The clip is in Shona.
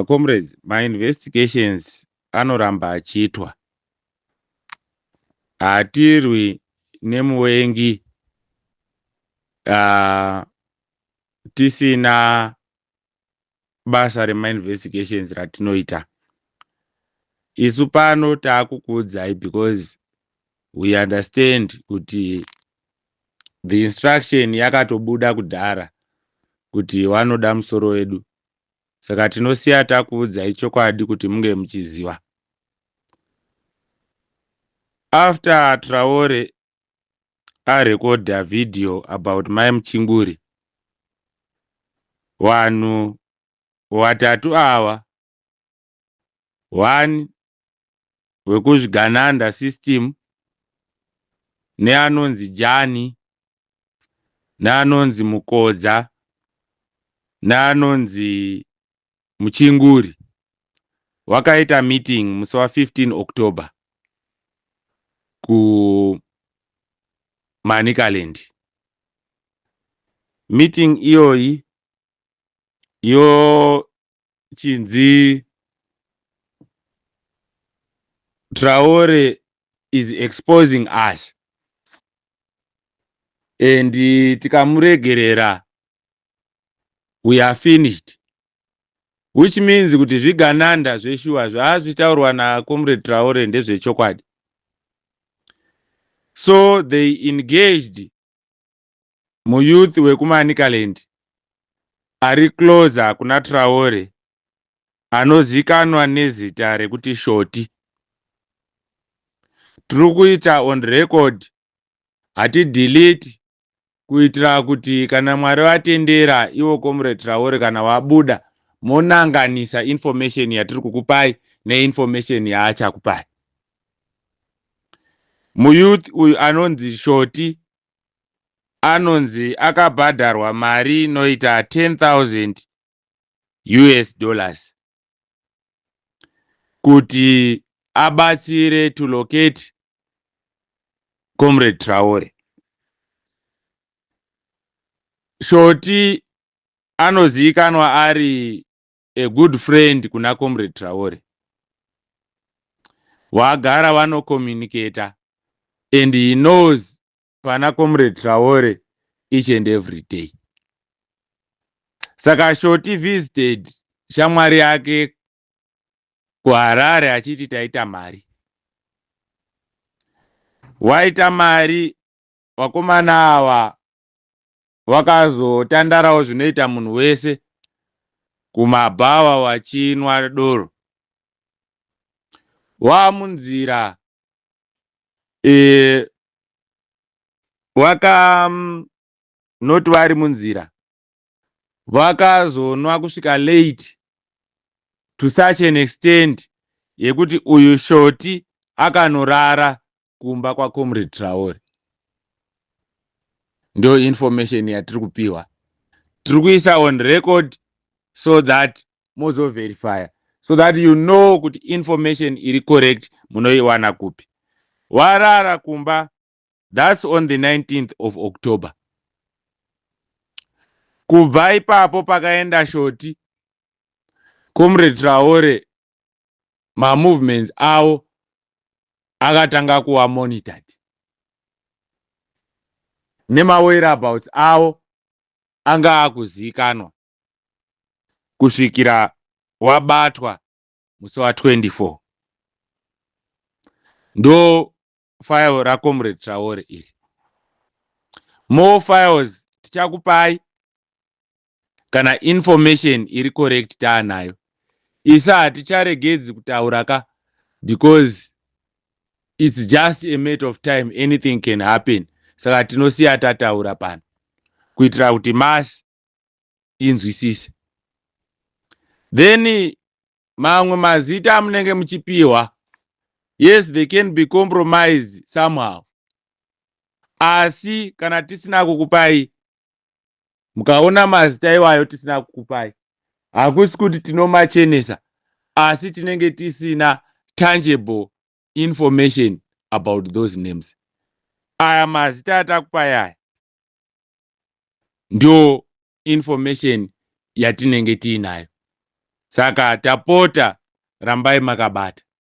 Comrades, my investigations anoramba achiitwa. Hatirwi nemuvengi tisina basa rema investigations ratinoita. Isu pano taakukuudzai because we understand kuti the instruction yakatobuda kudhara kuti wanoda musoro wedu. Saka tinosiya takuudzai chokwadi kuti munge muchiziva. After Traore record a video about Mai Muchinguri, vanhu vatatu ava, one wekuzvigananda system, neanonzi Jani, neanonzi Mukodza, neanonzi Muchinguri, wakaita meeting musi wa 15 October ku Manicaland. Meeting iyoyi yo chinzi Traore is exposing us, and tikamuregerera we are finished, which means kuti zvigananda zveshuwa zvazvitaurwa naComrade Traore ndezvechokwadi. So they engaged muyouth wekumanicaland ari closer kuna Traore anozikanwa nezita rekuti Shoti. Tiri kuita on record, hati delete, kuitira kuti kana Mwari watendera iwo Comrade Traore kana wabuda monanganisa information yatiri kukupai neinformation yaachakupai. Muyouth uyu anonzi Shoti anonzi akabhadharwa mari inoita $10,000 kuti abatsire to locate Comrade Traore. Shoti anozikanwa ari a good friend kuna Comrade Traore. Wagara wano communicator and he knows pana Comrade Traore each and every day. Saka Shoti visited shamwari yake kuHarare achiti taita mari. Waita mari, wakomana ava wakazotandarawo zvinoita munhu wese kumabhawa wachinwa doro. Wamunzira noti vari munzira vakazonwa kusvika late to such an extent yekuti uyu Shoti akanorara kumba kwa Comrade Traore. Ndio information yatiri kupiwa. Tiri kuisa on record so that mozo verify, so that you know kuti information iri correct munoiwana kupi. Warara kumba, that's on the 19th of October. Kubva ipapo pakaenda Shoti, Comrade Traore ma movements awo akatanga kuwa monitored. Nema whereabouts awo anga akuzikanwa kusvikira wabatwa musi wa 24. Ndo file ra Comrade Traore iri. More files tichakupai kana information iri correct taanayo. Isa haticharegedzi kutaura ka, because it's just a matter of time, anything can happen. Saka tinosiya tataura pano kuitira kuti masi inzwisise. Then mamwe mazita amunenge muchipiwa, yes, they can be compromised somehow. Asi kana tisina kukupai, mukaona mazita iwayo tisina kukupai, hakusi kuti tinomachenesa, asi tinenge tisina tangible information about those names. Aya mazita atakupai aya ndio information yatinenge tiinayo. Saka tapota rambai makabata.